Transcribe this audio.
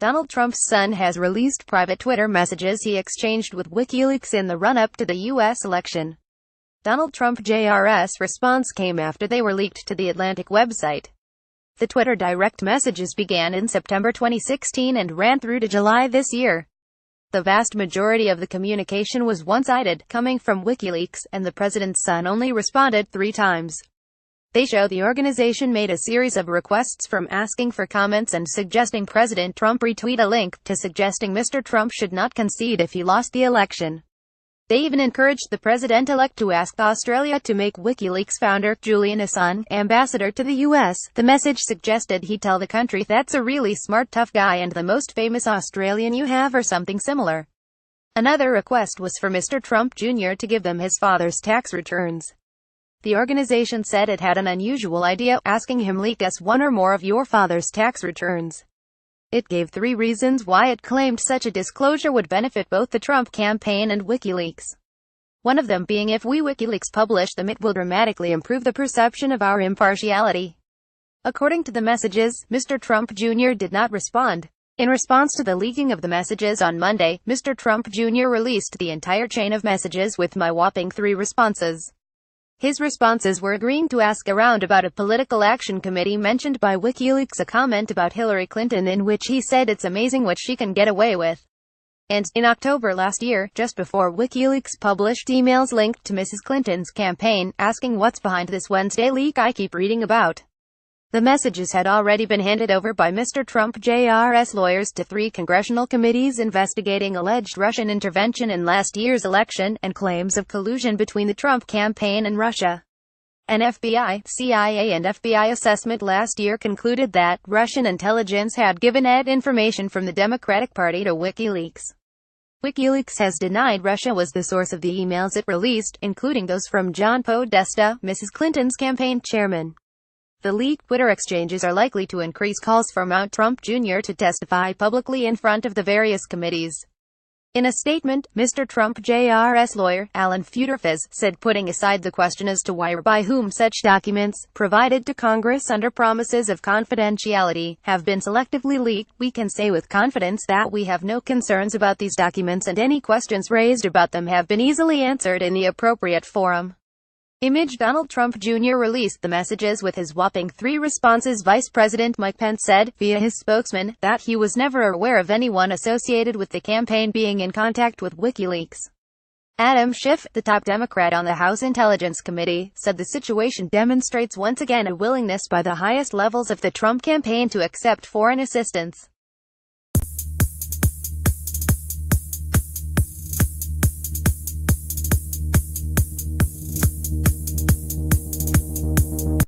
Donald Trump's son has released private Twitter messages he exchanged with WikiLeaks in the run-up to the U.S. election. Donald Trump Jr.'s response came after they were leaked to the Atlantic website. The Twitter direct messages began in September 2016 and ran through to July this year. The vast majority of the communication was one-sided, coming from WikiLeaks, and the president's son only responded 3 times. They show the organization made a series of requests, from asking for comments and suggesting President Trump retweet a link, to suggesting Mr. Trump should not concede if he lost the election. They even encouraged the president-elect to ask Australia to make WikiLeaks founder, Julian Assange, ambassador to the U.S. The message suggested he tell the country that's a really smart tough guy and the most famous Australian you have, or something similar. Another request was for Mr. Trump Jr. to give them his father's tax returns. The organization said it had an unusual idea, asking him leak us one or more of your father's tax returns. It gave 3 reasons why it claimed such a disclosure would benefit both the Trump campaign and WikiLeaks. One of them being, if we WikiLeaks publish them, it will dramatically improve the perception of our impartiality. According to the messages, Mr. Trump Jr. did not respond. In response to the leaking of the messages on Monday, Mr. Trump Jr. released the entire chain of messages with my whopping 3 responses. His responses were agreeing to ask around about a political action committee mentioned by WikiLeaks, a comment about Hillary Clinton in which he said it's amazing what she can get away with. And, in October last year, just before WikiLeaks published emails linked to Mrs. Clinton's campaign, asking what's behind this Wednesday leak I keep reading about. The messages had already been handed over by Mr. Trump Jr.'s lawyers to 3 congressional committees investigating alleged Russian intervention in last year's election, and claims of collusion between the Trump campaign and Russia. An FBI, CIA and FBI assessment last year concluded that Russian intelligence had given information from the Democratic Party to WikiLeaks. WikiLeaks has denied Russia was the source of the emails it released, including those from John Podesta, Mrs. Clinton's campaign chairman. The leaked Twitter exchanges are likely to increase calls for Trump Jr. to testify publicly in front of the various committees. In a statement, Mr. Trump Jr.'s lawyer, Alan Futerfas, said putting aside the question as to why or by whom such documents, provided to Congress under promises of confidentiality, have been selectively leaked, we can say with confidence that we have no concerns about these documents, and any questions raised about them have been easily answered in the appropriate forum. Image. Donald Trump Jr. released the messages with his whopping 3 responses. Vice President Mike Pence said, via his spokesman, that he was never aware of anyone associated with the campaign being in contact with WikiLeaks. Adam Schiff, the top Democrat on the House Intelligence Committee, said the situation demonstrates once again a willingness by the highest levels of the Trump campaign to accept foreign assistance.